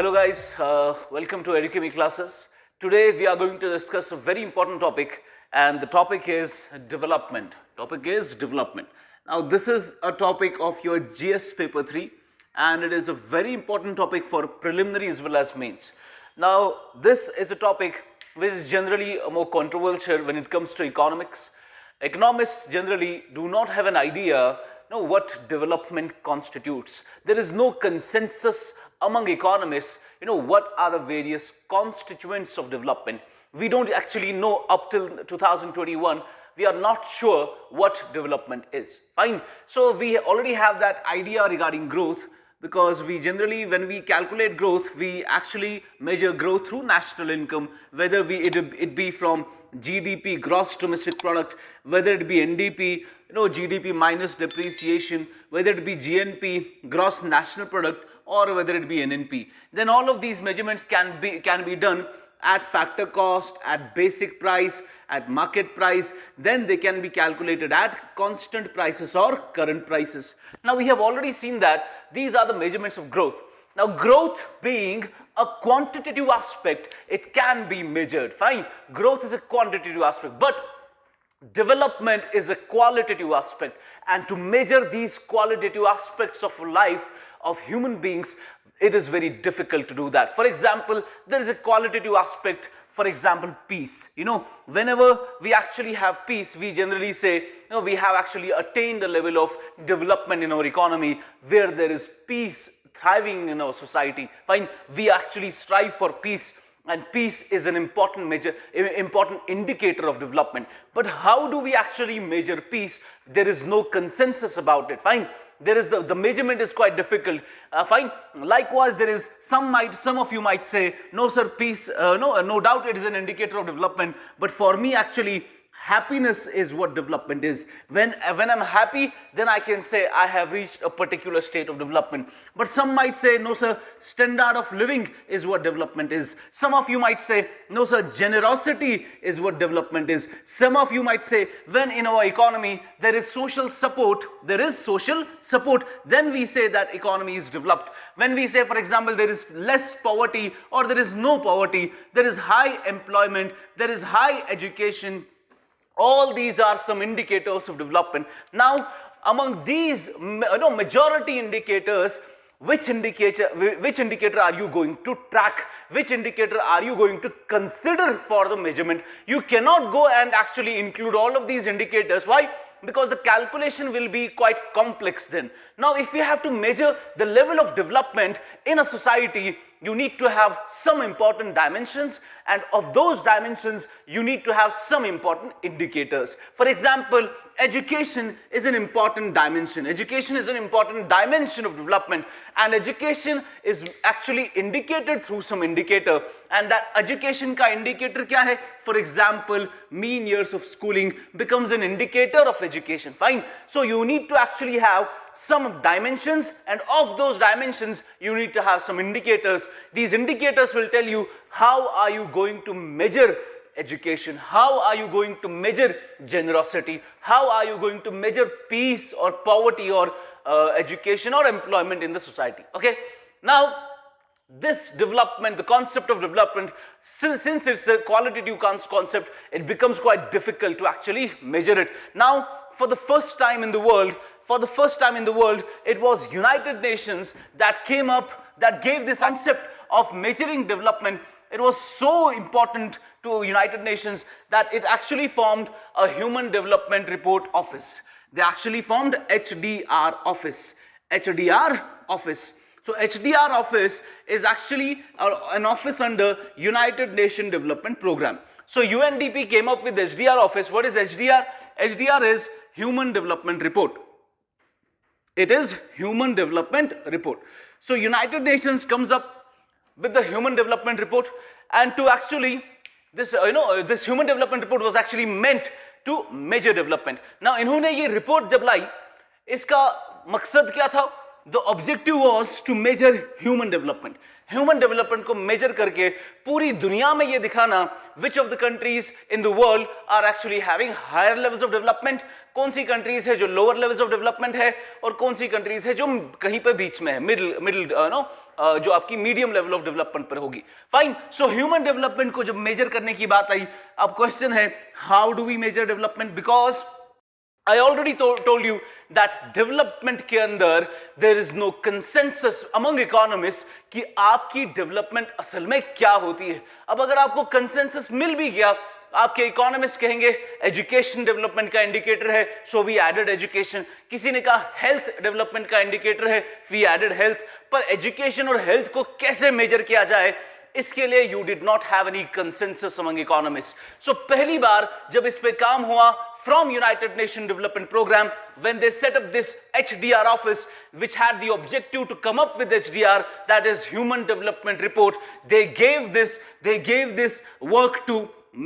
Hello guys, welcome to Edukemy classes. Today we are going to discuss a very important topic, and the topic is development. Now this is a topic of your GS paper 3, and it is a very important topic for preliminary as well as mains. Now this is a topic which is generally more controversial when it comes to economics. Economists generally do not have an idea what development constitutes. There is no consensus among economists, what are the various constituents of development. We don't actually know up till 2021. We are not sure what development is. Fine. So we already have that idea regarding growth, because we generally, when we calculate growth, we actually measure growth through national income, whether it be from GDP, gross domestic product, whether it be NDP, GDP minus depreciation, whether it be GNP, gross national product, or whether it be NNP. Then all of these measurements can be done at factor cost, at basic price, at market price. Then they can be calculated at constant prices or current prices. Now we have already seen that these are the measurements of growth. Now growth being a quantitative aspect, it can be measured. Fine, growth is a quantitative aspect, but development is a qualitative aspect, and to measure these qualitative aspects of life of human beings, it is very difficult to do that. For example, there is a qualitative aspect, for example, peace. Whenever we actually have peace, we generally say, we have actually attained a level of development in our economy where there is peace thriving in our society. Fine, we actually strive for peace, and peace is an important indicator of development. But how do we actually measure peace? There is no consensus about it. Fine, there is the measurement is quite difficult. Fine. Likewise, there is some of you might say, no sir, peace, no doubt it is an indicator of development, but for me actually happiness is what development is. When I'm happy, then I can say I have reached a particular state of development. But some might say, no sir, standard of living is what development is. Some of you might say, no sir, generosity is what development is. Some of you might say, when in our economy there is social support, then we say that economy is developed. When we say, for example, there is less poverty or there is no poverty, there is high employment, there is high education, all these are some indicators of development. Now, among these majority indicators, which indicator are you going to track? Which indicator are you going to consider for the measurement? You cannot go and actually include all of these indicators. Why? Because the calculation will be quite complex then. Now, if you have to measure the level of development in a society, you need to have some important dimensions, and of those dimensions, you need to have some important indicators. For example, education is an important dimension. Education is an important dimension of development, and education is actually indicated through some indicator, and that education ka indicator kya hai? For example, mean years of schooling becomes an indicator of education. Fine. So you need to actually have some dimensions, and of those dimensions you need to have some indicators. These indicators will tell you how are you going to measure education, how are you going to measure generosity, how are you going to measure peace or poverty or education or employment in the society. Okay, now this development, the concept of development, since it's a qualitative concept, it becomes quite difficult to actually measure it. Now, for the first time in the world, it was United Nations that came up, that gave this concept of measuring development. It was so important to United Nations that it actually formed a Human Development Report Office. They actually formed HDR office. So HDR office is actually an office under United Nations Development Program. So UNDP came up with HDR office. What is HDR? HDR is Human Development Report. It is Human Development Report. So United Nations comes up with the Human Development Report, and to actually this Human Development Report was actually meant to measure development. Now इन्होंने ये report जब लाई, इसका मकसद क्या था? the objective was to measure human development. Human development को measure करके पूरी दुनिया में ये दिखाना which of the countries in the world are actually having higher levels of development, कौन सी countries है जो lower levels of development है और कौन सी countries है जो कहीं पे बीच में है, middle जो आपकी मीडियम लेवल ऑफ डेवलपमेंट पर होगी. फाइन. सो ह्यूमन डेवलपमेंट को जब मेजर करने की बात आई, अब क्वेश्चन है how do we measure development, because I already told you that development के अंदर there is no consensus among economists कि आपकी development असल में क्या होती है. अब अगर आपको consensus मिल भी गया, आपके इकोनॉमिस्ट कहेंगे एजुकेशन डेवलपमेंट का इंडिकेटर है, सो वी एडेड एजुकेशन. किसी ने कहा हेल्थ डेवलपमेंट का इंडिकेटर है, वी एडेड हेल्थ. पर एजुकेशन और हेल्थ को कैसे मेजर किया जाए, इसके लिए you did not have any consensus among economist. So पहली बार जब इस पे काम हुआ from United Nations Development Program, when they set up this HDR office which had the objective to come up with HDR, that is Human Development Report, they gave this work to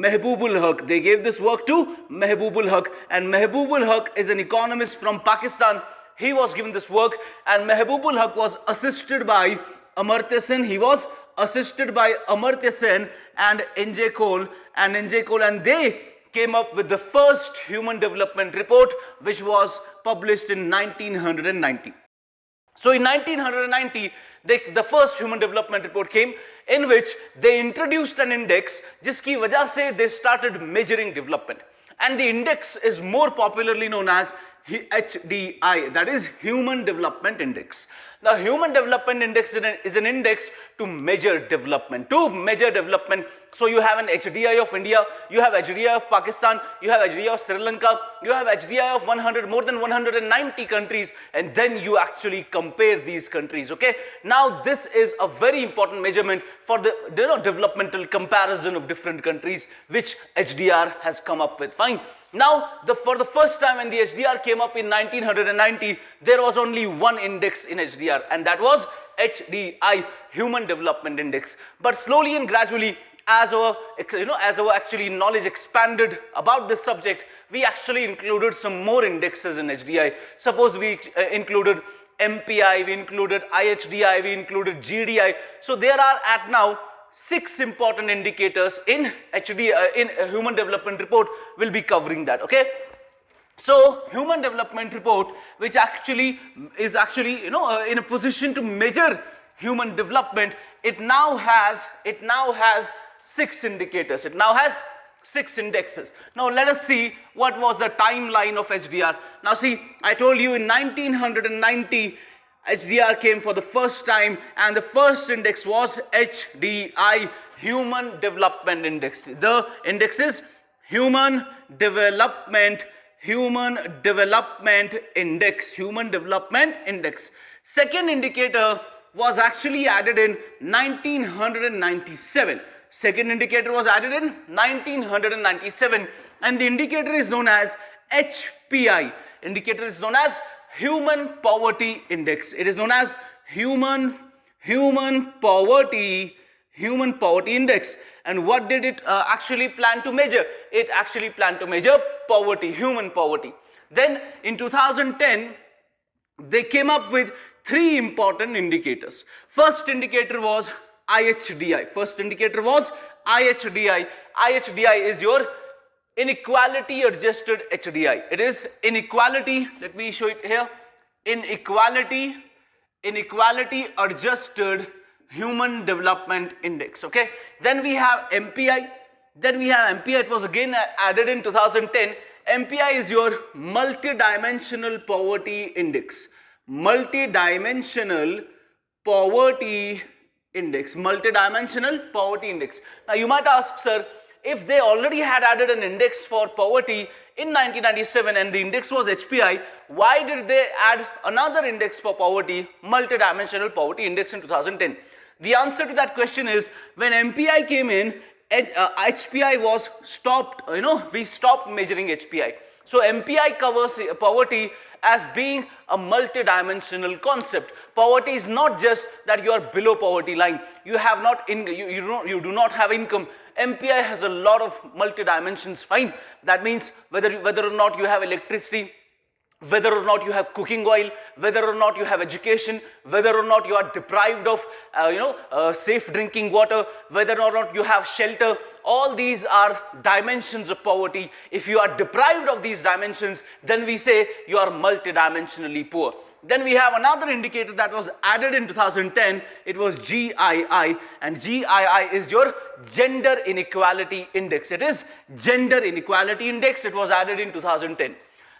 Mehboobu'l Haq. They gave this work to Mehboobu'l Haq, and Mehboobu'l Haq is an economist from Pakistan. He was given this work, and Mehboobu'l Haq was assisted by Amartya Sen. He was assisted by Amartya Sen and N.J. Cole, and they came up with the first human development report, which was published in 1990. So in 1990, the first human development report came, in which they introduced an index जिसकी वजह से they started measuring development, and the index is more popularly known as HDI, that is Human Development Index. The Human Development Index is an index to measure development. So you have an HDI of India, you have HDI of Pakistan, you have HDI of Sri Lanka, you have HDI of more than 190 countries, and then you actually compare these countries. Okay. Now this is a very important measurement for the developmental comparison of different countries, which HDR has come up with. Fine. Now, for the first time when the HDR came up in 1990, there was only one index in HDR, and that was HDI, Human Development Index. But slowly and gradually, as our actually knowledge expanded about this subject, we actually included some more indexes in HDI. Suppose we included MPI, we included IHDI, we included GDI. So there are at now 6 important indicators in in a Human Development Report. Will be covering that. Okay. So Human Development Report, which is actually in a position to measure human development, it now has 6 indicators. It now has 6 indexes. Now let us see what was the timeline of HDR. Now see, I told you in 1990 HDR came for the first time, and the first index was HDI, Human Development Index. The index is Human Development Index. Second indicator was actually added in 1997. Second indicator was added in 1997, and the indicator is known as HPI. Indicator is known as Human Poverty Index. It is known as Human Poverty Index. And what did it actually plan to measure? It actually planned to measure poverty, human poverty. Then in 2010, they came up with 3 important indicators. First indicator was IHDI. IHDI is your Inequality-adjusted HDI. It is inequality. Let me show it here. Inequality-adjusted Human Development Index. Okay. Then we have MPI. It was again added in 2010. MPI is your Multidimensional Poverty Index. Multidimensional Poverty Index. Now you might ask, sir, if they already had added an index for poverty in 1997 and the index was HPI, why did they add another index for poverty, Multidimensional Poverty Index, in 2010? The answer to that question is, when MPI came in, HPI was stopped, we stopped measuring HPI. So MPI covers poverty as being a multidimensional concept. Poverty is not just that you are below poverty line, you have not you do not have income. MPI has a lot of multi dimensions. Fine. That means whether or not you have electricity, whether or not you have cooking oil, whether or not you have education, whether or not you are deprived of safe drinking water, whether or not you have shelter. All these are dimensions of poverty. If you are deprived of these dimensions, then we say you are multidimensionally poor. Then we have another indicator that was added in 2010. It was GII, and GII is your Gender Inequality Index. It is Gender Inequality Index. It was added in 2010.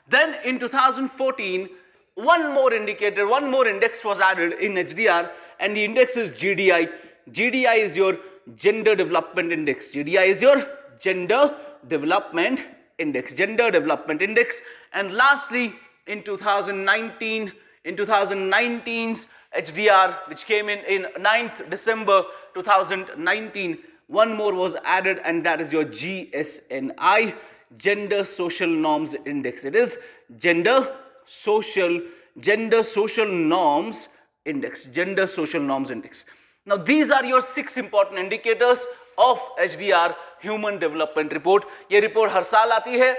Then in 2014, one more indicator, one more index was added in HDR, and the index is GDI. GDI is your Gender Development Index. GDI is your Gender Development Index. Gender Development Index. And lastly, in 2019's HDR, which came in 9th December 2019, one more was added, and that is your GSNI, Gender Social Norms Index. It is Gender Social Norms Index. Gender Social Norms Index. Now these are your 6 important indicators of HDR, Human Development Report. ये report हर साल आती है.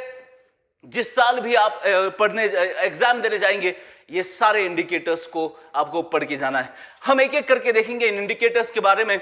जिस साल भी आप पढ़ने exam देने जाएंगे, ये सारे इंडिकेटर्स को आपको पढ़ के जाना है. हम एक एक करके देखेंगे इन इंडिकेटर्स के बारे में.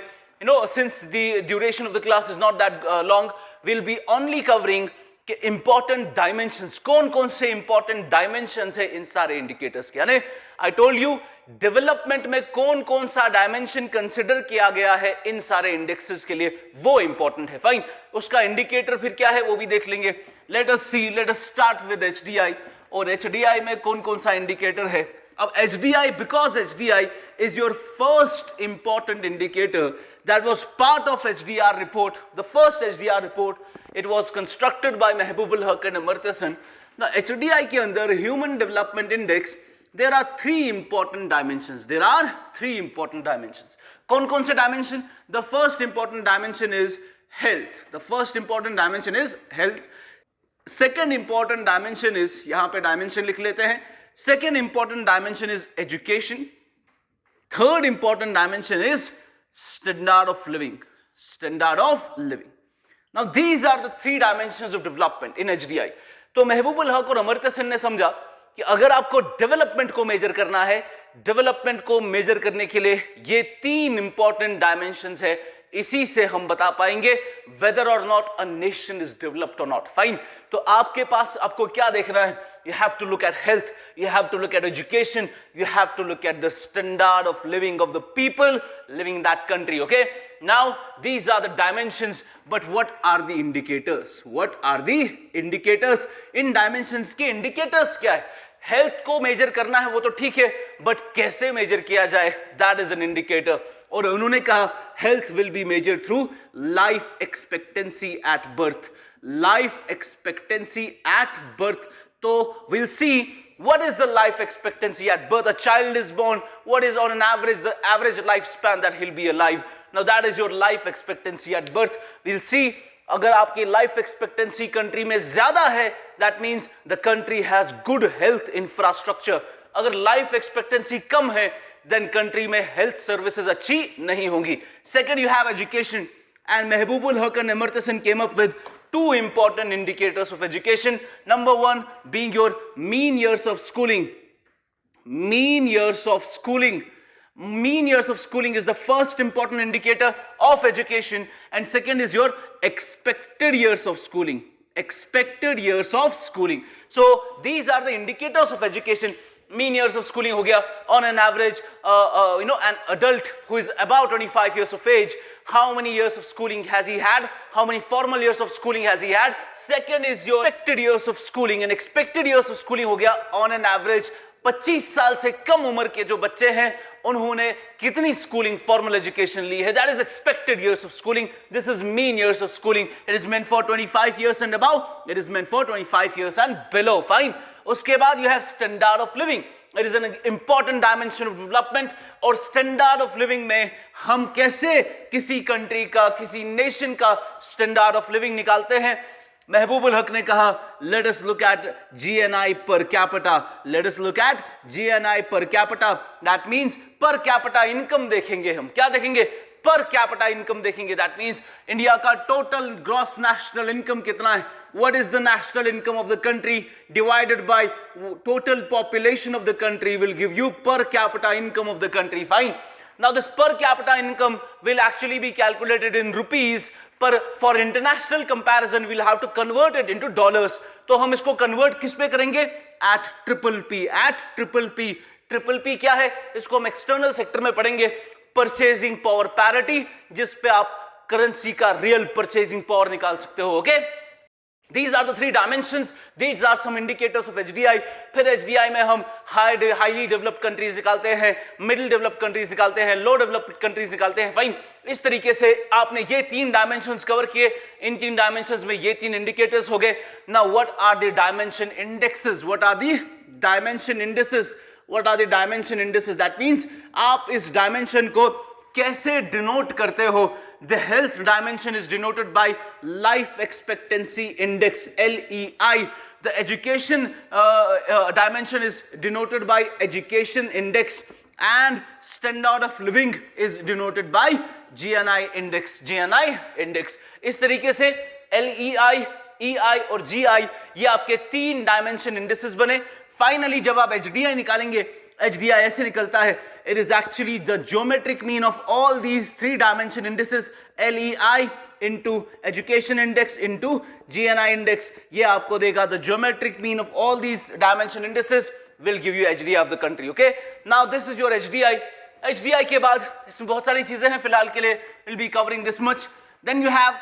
Since the duration of the class is not that long, we'll be only covering कि important dimensions, कौन कौन से important dimensions है इन सारे indicators के. यानी I told you development में कौन कौन सा dimension consider किया गया है इन सारे indexes के लिए, वो important है. Fine. उसका indicator फिर क्या है वो भी देख लेंगे. Let us start with HDI. और HDI में कौन कौन सा indicator है. अब HDI, because HDI is your first important indicator that was part of HDR report, the first HDR report. It was constructed by Mahbubul Haq and Amartya Sen. Now HDI के अंदर Human Development Index, there are 3 important dimensions. There are 3 important dimensions. कौन कौन से dimension? The first important dimension is health. The first important dimension is health. Second important dimension is, यहाँ पे dimension लिख लेते हैं. Second important dimension is education. Third important dimension is standard of living. Standard of living. Now these are the 3 dimensions of development in HDI. तो महबूबुल हक और अमर्त्य सेन ने समझा कि अगर आपको डेवलपमेंट को मेजर करना है, डेवलपमेंट को मेजर करने के लिए ये 3 इंपॉर्टेंट डायमेंशंस है. इसी से हम बता पाएंगे whether or not a nation is developed or not. Fine. तो आपके पास आपको क्या देखना है? You have to look at health, you have to look at education, you have to look at the standard of living of the people living in that country. Okay, now these are the dimensions, but what are the indicators? What are the indicators? In dimensions के indicators क्या है? Health को major करना है वो तो ठीक है, बट कैसे मेजर किया जाए, दैट इज एन इंडिकेटर. और उन्होंने कहा health will be measure through life expectancy at birth. Life expectancy at birth. तो we'll see what is the life expectancy at birth. A child is born, what is on an average the average lifespan that he'll be alive. Now that is your life expectancy at birth. We'll see अगर आपकी life expectancy country में ज्यादा है, that means the country has good health infrastructure. अगर life expectancy कम है, then country में health services अच्छी नहीं होंगी. Second, you have education, and Mahbubul Haq and Amartya Sen came up with 2 important indicators of education. Number 1 being your mean years of schooling. Mean years of schooling. Mean years of schooling is the first important indicator of education, and second is your expected years of schooling. Expected years of schooling. So these are the indicators of education. Mean years of schooling हो गया. On an average, an adult who is about 25 years of age, how many years of schooling has he had? How many formal years of schooling has he had? Second is your expected years of schooling, and expected years of schooling हो गया on an average 25 साल से कम उम्र के जो बच्चे हैं उन्होंने कितनी स्कूलिंग फॉर्मल एजुकेशन ली है. That is expected years of schooling. This is mean years of schooling. It is meant for 25 years and above. It is meant for 25 years and below. Fine. उसके बाद you have standard of living. It is an important dimension of development. और standard of living में हम कैसे किसी country का, किसी nation का स्टैंडर्ड ऑफ लिविंग निकालते हैं. महबूबुल हक ने कहा let us look at GNI per capita. Let us look at GNI per capita. That means per capita income देखेंगे हम. क्या देखेंगे? पर कैपिटा इनकम देखेंगे, दैट मींस इंडिया का टोटल ग्रॉस नेशनल इनकम कितना है, what is the national income of the country divided by total population of the country will give you per capita income of the country. Fine. Now this per capita income will actually be calculated in rupees, पर for international comparison we'll have to convert it into dollars. तो हम इसको convert किस पे करेंगे? At triple P. At triple P. Triple P क्या है? इसको हम external sector में पढ़ेंगे. Purchasing power parity, जिस पे आप currency का real purchasing power निकाल सकते हो. Okay? These are the three dimensions. These are some indicators of HDI. फिर HDI में हम highly developed countries निकालते हैं, middle developed countries निकालते हैं, low developed countries निकालते हैं. Fine. इस तरीके से आपने ये तीन dimensions cover किए. इन तीन dimensions में ये तीन indicators हो गए. Now what are the dimension indexes? What are the dimension indices? What are the dimension indices? That means आप इस dimension को कैसे denote करते हो? The health dimension is denoted by life expectancy index, LEI. The education dimension is denoted by education index, and standard of living is denoted by GNI index. GNI index. इस तरीके से LEI, EI और GI ये आपके तीन dimension indices बने. Finally जब आप HDI निकालेंगे, HDI ऐसे निकलता है. It is actually the geometric mean of all these three dimension indices, LEI into education index into GNI index. ये आपको देगा the geometric mean of all these dimension indices will give you HDI of the country. Okay? Now this is your HDI. HDI के बाद इसमें बहुत सारी चीजें हैं. फिलहाल के लिए we'll be covering this much. Then you have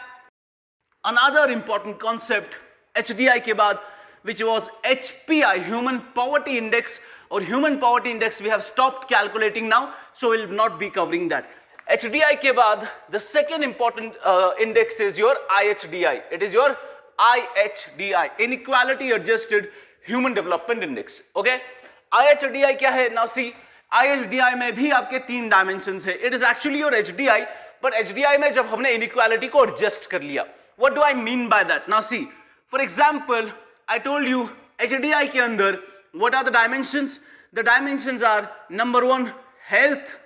another important concept HDI के बाद, which was HPI, Human Poverty Index. Or Human Poverty Index we have stopped calculating now, so we'll not be covering that. HDI के बाद the second important index is your IHDI. It is your IHDI, Inequality Adjusted Human Development Index. Okay? IHDI क्या है? Now see, IHDI में भी आपके तीन dimensions है. It is actually your HDI, but HDI में जब हमने inequality को adjust कर लिया. What do I mean by that? Now see, for example, I told you HDI के अंदर what are the dimensions? The dimensions are number 1 health,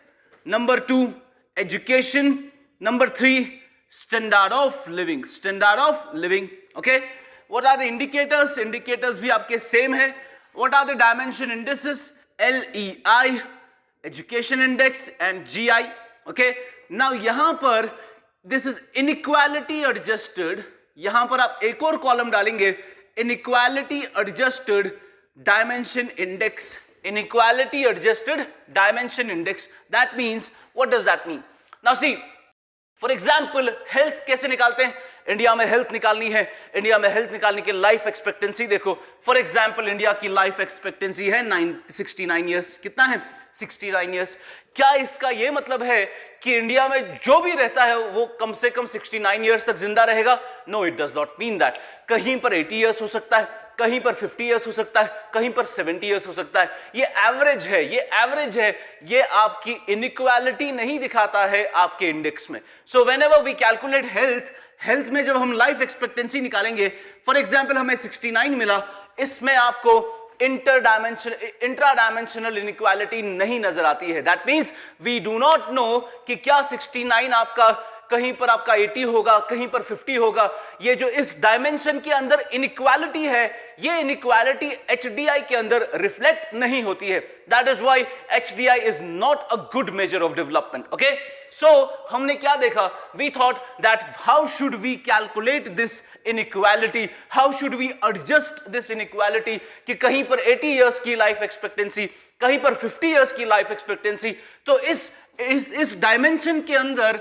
number 2 education, number 3 standard of living. Standard of living. Okay? What are the indicators? Indicators भी आपके same है. What are the dimension indices? LEI, education index and GI. Okay? Now यहाँ पर this is inequality adjusted. यहाँ पर आप एक और कॉलम डालेंगे, inequality adjusted dimension index. Inequality adjusted dimension index. That means, what does that mean? Now see, for example, health कैसे निकालते हैं? इंडिया में हेल्थ निकालनी है. इंडिया में हेल्थ निकालने के लाइफ एक्सपेक्टेंसी देखो. फॉर एग्जाम्पल इंडिया की लाइफ एक्सपेक्टेंसी है 69 ईयर्स. कितना है? 69 ईयर्स. क्या इसका ये मतलब है कि इंडिया में जो भी रहता है वो कम से कम 69 ईयर्स तक जिंदा रहेगा? No, it does not mean that. कहीं पर 80 ईयर्स हो सकता है, कहीं पर 50 ईयर्स हो सकता है, कहीं पर 70 ईयर्स हो सकता है. ये एवरेज है, ये एवरेज है. ये आपकी इनइक्वालिटी नहीं दिखाता है आपके इंडेक्स में. So whenever we calculate health में जब हम लाइफ एक्सपेक्टेंसी निकालेंगे, फॉर एग्जांपल हमें 69 मिला, इसमें आपको इंट्रा डायमेंशनल इनइक्वालिटी नहीं नजर आती है. That means we do not know कि क्या 69 आपका कहीं पर आपका 80 होगा, कहीं पर 50 होगा. ये जो इस डायमेंशन के अंदर इनइक्वालिटी है, ये इनइक्वालिटी HDI के अंदर रिफ्लेक्ट नहीं होती है. That is why HDI is not a good measure of development. Okay, so हमने क्या देखा? We thought that how should we calculate this inequality, how should we adjust this inequality कि कहीं पर 80 इयर्स की लाइफ एक्सपेक्टेंसी, कहीं पर 50 years की लाइफ एक्सपेक्टेंसी. तो इस डायमेंशन के अंदर,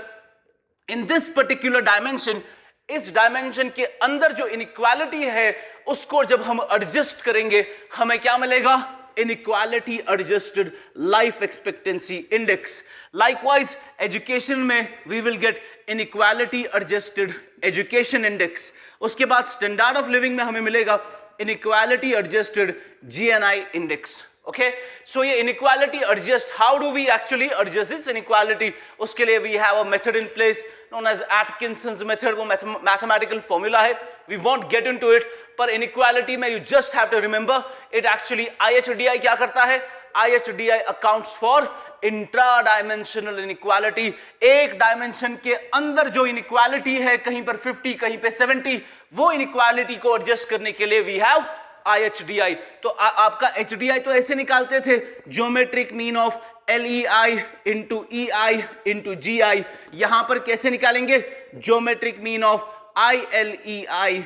इन दिस पर्टिकुलर डायमेंशन, इस डायमेंशन के अंदर जो इनइक्वालिटी है उसको जब हम एडजस्ट करेंगे, हमें क्या मिलेगा? Inequality adjusted life expectancy index. Likewise education में we will get inequality adjusted education index. उसके बाद स्टैंडर्ड ऑफ लिविंग में हमें मिलेगा inequality adjusted GNI index. Okay, so ये inequality adjust, how do we actually adjust this inequality? उसके लिए we have a method in place known as Atkinson's method. वो mathematical formula है, we won't get into it. पर inequality में you just have to remember it. actually IHDI क्या करता है? IHDI accounts for intra-dimensional inequality, एक dimension के अंदर जो इनइक्वालिटी है, कहीं पर 50 कहीं पे 70, वो इनइक्वालिटी को एडजस्ट करने के लिए वी हैव IHDI। तो आपका HDI तो ऐसे निकालते थे, geometric mean of LEI into EI into GI, यहां पर कैसे निकालेंगे, geometric mean of ILEI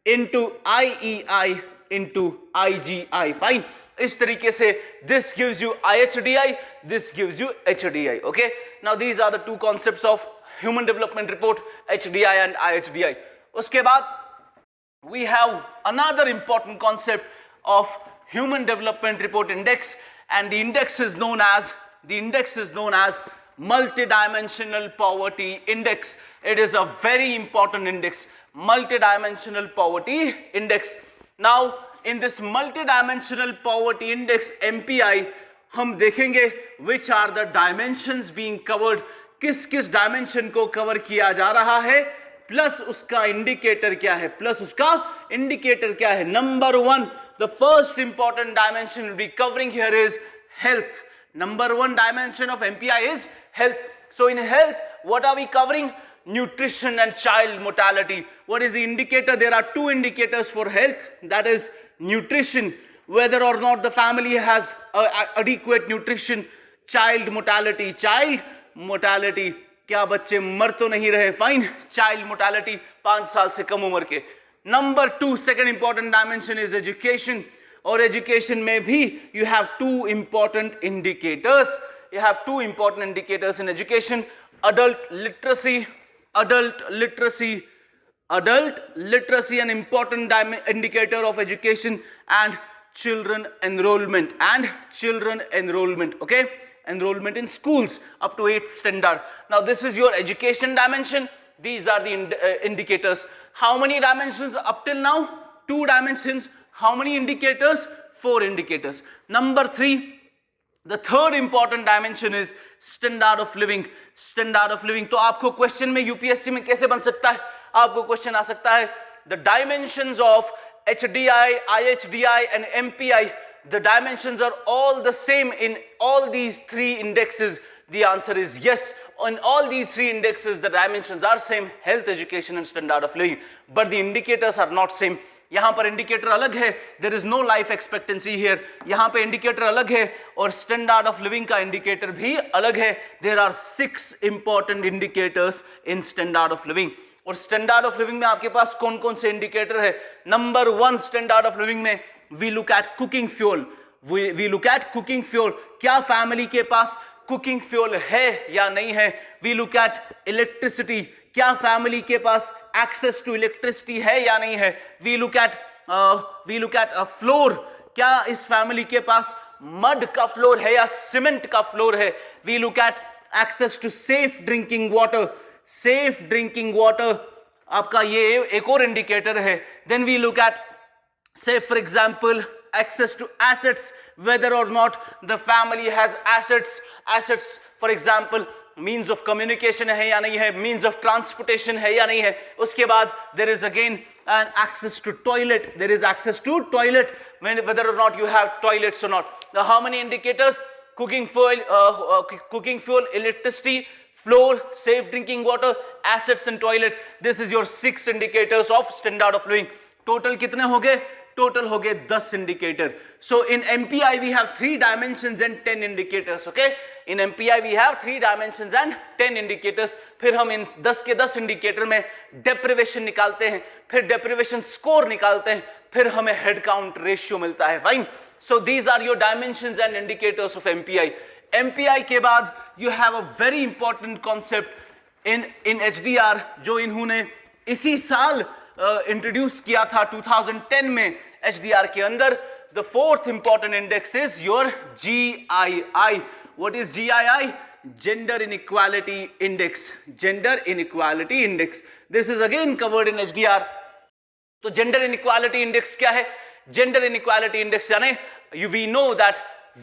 into IEI into IGI। Fine, इस तरीके से this gives you IHDI, this gives you HDI. Okay, now these are the two concepts of Human Development Report, HDI and IHDI. उसके बाद we have another important concept of Human Development Report Index, and the index is known as Multidimensional Poverty Index. It is a very important index, Multidimensional Poverty Index. Now in this Multidimensional Poverty Index MPI, हम देखेंगे which are the dimensions being covered, किस किस dimension को cover किया जा रहा है, plus उसका इंडिकेटर क्या है, number 1, the first important dimension we'll be covering here is health. Number 1 dimension of MPI is health. So in health, what are we covering? Nutrition and child mortality. What is the indicator? There are two indicators for health, that is nutrition, whether or not the family has adequate nutrition, child mortality, क्या बच्चे मर तो नहीं रहे, fine, child mortality 5 साल से कम उम्र के. Number 2, second important dimension is education, और एजुकेशन में भी you have two important indicators, in education, adult literacy, an important indicator of education, and children enrollment, okay, enrollment in schools up to 8th standard. Now this is your education dimension. These are the indicators. How many dimensions up till now? 2 dimensions. How many indicators? 4 indicators. Number 3, the third important dimension is standard of living. तो आपको question में UPSC में कैसे बन सकता है, आपको question आ सकता है, the dimensions of HDI, IHDI and MPI, the dimensions are all the same in all these 3 indexes. The answer is yes. On all these 3 indexes, the dimensions are same, health, education and standard of living, but the indicators are not same. यहाँ पर indicator अलग है, there is no life expectancy here. यहाँ पे indicator अलग है और standard of living का इंडिकेटर भी अलग है. There are 6 important indicators in standard of living. और स्टैंडर्ड ऑफ लिविंग में आपके पास कौन कौन से इंडिकेटर है? नंबर 1, स्टैंडर्ड ऑफ लिविंग में we look at cooking fuel. We look at cooking fuel. क्या फैमिली के पास कुकिंग फ्यूल है या नहीं है? We look at electricity. क्या फैमिली के पास एक्सेस टू इलेक्ट्रिसिटी है या नहीं है? We look at floor. क्या इस फैमिली के पास मड का फ्लोर है या सीमेंट का फ्लोर है? We look at access to safe drinking water. आपका ये एक और इंडिकेटर है. Then we look at, say for example, access to assets, whether or not the family has assets, for example, means of communication है या नहीं है, means of transportation है या नहीं है. उसके बाद there is again an access to toilet, whether or not you have toilets or not. Now how many indicators? Cooking fuel, electricity, floor, safe drinking water, assets and toilet. This is your 6 indicators of standard of living. Total कितने हो गए? Total हो गए 10 indicator. So in MPI we have 3 dimensions and 10 indicators. Okay? In MPI we have 3 dimensions and 10 indicators. फिर हम इन 10 के 10 indicator में deprivation निकालते हैं, फिर deprivation score निकालते हैं, फिर हमें head count ratio मिलता है. Fine. So these are your dimensions and indicators of MPI. MPI के बाद you have a very important concept in HDR जो इन्होंने इसी साल इंट्रोड्यूस किया था 2010 में HDR के अंदर. The 4th important index is your GII. What is GII? Gender Inequality Index. This is again covered in HDR. तो Gender Inequality Index क्या है? Gender Inequality Index यानी we know that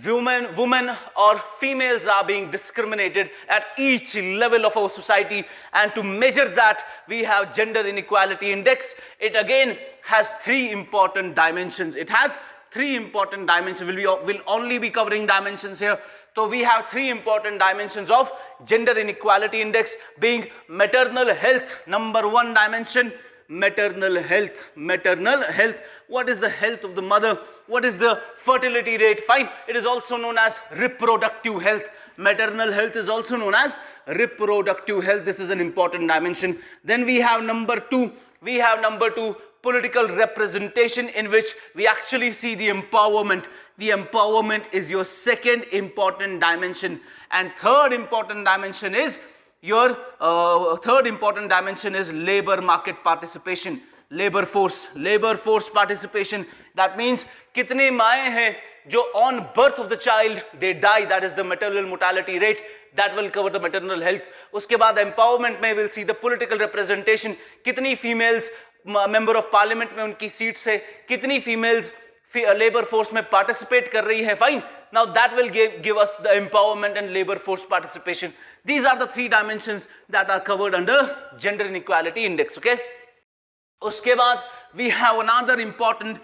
women or females are being discriminated at each level of our society, and to measure that we have Gender Inequality Index. It again has 3 important dimensions. It has three important dimensions. We'll only be covering dimensions here. So we have three important dimensions of gender inequality index, being maternal health, number one dimension, maternal health. Maternal health, what is the health of the mother, what is the fertility rate, fine. It is also known as reproductive health. Maternal health is also known as reproductive health. This is an important dimension. Then we have number two, political representation, in which we actually see the empowerment. The empowerment is your second important dimension. And third important dimension is your labor market participation, labor force participation. That means kitne maaye hain jo on birth of the child they die, that is the maternal mortality rate. That will cover the maternal health. Uske baad empowerment mein we'll see the political representation, kitni females member of parliament mein unki seats hai, kitni females labor force mein participate kar rahi hai, fine. Now that will give us the empowerment and labor force participation. These are the three dimensions that are covered under gender inequality index, okay? Uske baad we have another important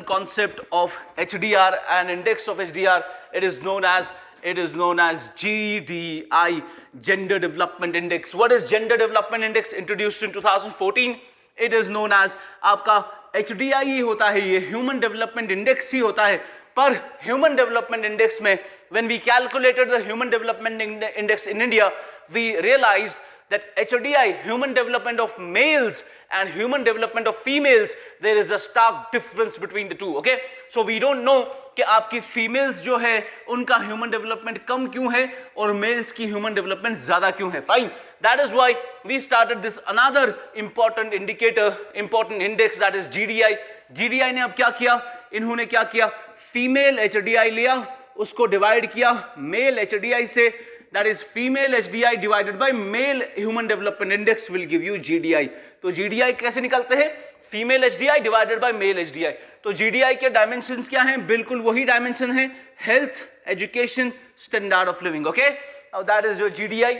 concept of HDR, an index of HDR. It is known as GDI, Gender Development Index. What is Gender Development Index? Introduced in 2014. It is known as आपका HDI ही होता है, ये Human Development Index ही होता है. पर Human Development Index में, when we calculated the Human Development Index in India, we realized that HDI, Human Development of Males, and Human Development of Females, there is a stark difference between the two, okay? So we don't know कि आपकी females जो है उनका human development कम क्यों है और males की human development ज़्यादा क्यों है, fine. That is why we started this another important indicator, important index, that is GDI. GDI ने अब क्या किया, इन्होंने क्या किया, female HDI लिया, उसको divide किया male HDI से, that is female HDI divided by male human development index will give you GDI. तो GDI कैसे निकलते हैं, female HDI divided by male HDI. तो GDI के dimensions क्या हैं, बिल्कुल वही dimension है, health, education, standard of living, okay? Now that is your GDI.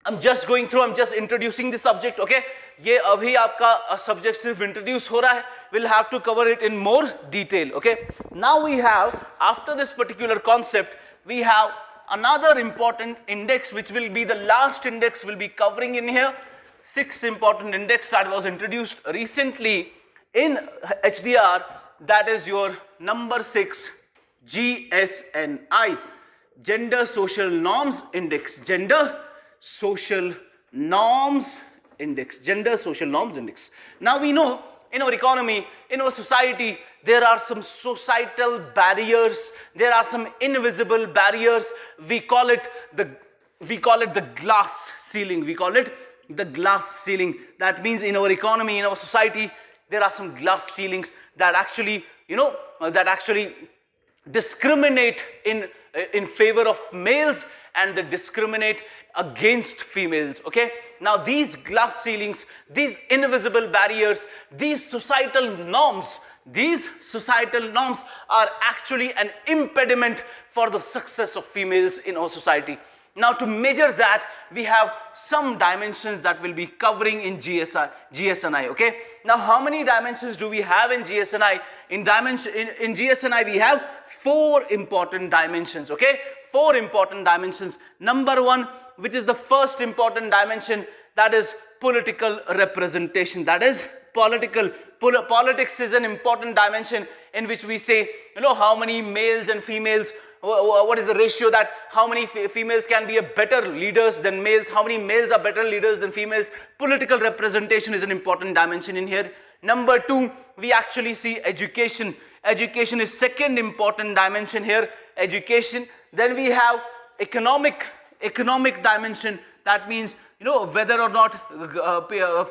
I'm just introducing the subject, okay? ये अभी आपका subject सिर्फ introduce हो रहा है. We'll have to cover it in more detail, okay? Now we have, after this particular concept, we have another important index, which will be the last index we'll be covering in here. 6 important index that was introduced recently in HDR, that is your number 6, GSNI, Gender Social Norms Index. Gender Social Norms Index. Gender Social Norms Index. Now we know in our economy, in our society, there are some societal barriers, there are some invisible barriers. We call it the glass ceiling. We call it the glass ceiling. That means in our economy, in our society, there are some glass ceilings that actually, discriminate in favor of males, and they discriminate against females, okay? Now these glass ceilings, these invisible barriers, these societal norms are actually an impediment for the success of females in our society. Now to measure that, we have some dimensions that we'll be covering in GSNI, okay? Now how many dimensions do we have in GSNI? In GSNI we have 4 important dimensions, okay? 4 important dimensions. Number 1, which is the first important dimension, that is political representation. That is politics is an important dimension in which we say, how many males and females, what is the ratio, that how many females can be better leaders than males, how many males are better leaders than females. Political representation is an important dimension in here. Number 2, we actually see education. Education is second important dimension here, education. Then we have economic dimension. That means, whether or not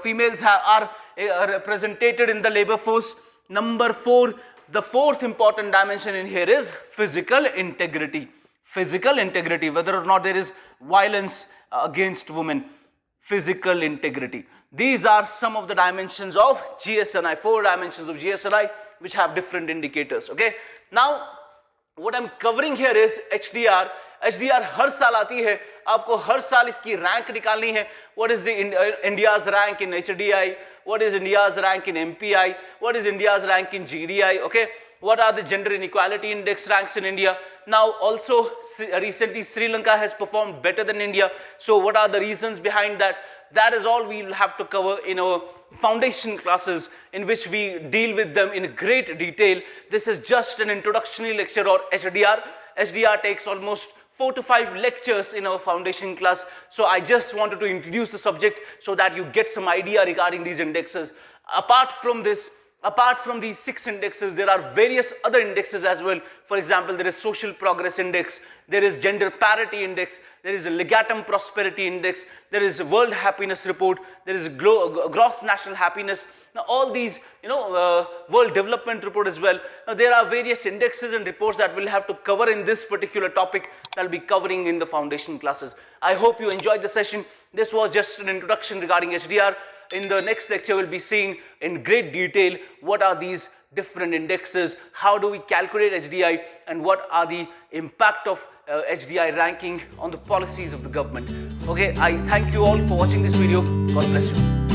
females are represented in the labor force. Number 4, the fourth important dimension in here is physical integrity. Physical integrity, whether or not there is violence against women. Physical integrity. These are some of the dimensions of GSNI, 4 dimensions of GSNI, which have different indicators, okay? Now, what I'm covering here is HDR. HDR हर साल आती है, आपको हर साल इसकी rank निकालनी है. What is the India's rank in HDI? what is India's rank in MPI, what is India's rank in GDI, okay, what are the gender inequality index ranks in India. Now also recently Sri Lanka has performed better than India, so what are the reasons behind that? That is all we will have to cover in our foundation classes, in which we deal with them in great detail. This is just an introductory lecture, or HDR. HDR takes almost 4 to 5 lectures in our foundation class. So I just wanted to introduce the subject so that you get some idea regarding these indexes. Apart from this, apart from these 6 indexes, there are various other indexes as well. For example, there is Social Progress Index, there is Gender Parity Index, there is a Legatum Prosperity Index, there is a World Happiness Report, there is a Gross National Happiness. Now all these, World Development Report as well. Now there are various indexes and reports that we'll have to cover in this particular topic that I'll be covering in the foundation classes. I hope you enjoyed the session. This was just an introduction regarding HDR. In the next lecture, we'll be seeing in great detail what are these different indexes, how do we calculate HDI, and what are the impact of HDI ranking on the policies of the government. Okay, I thank you all for watching this video. God bless you.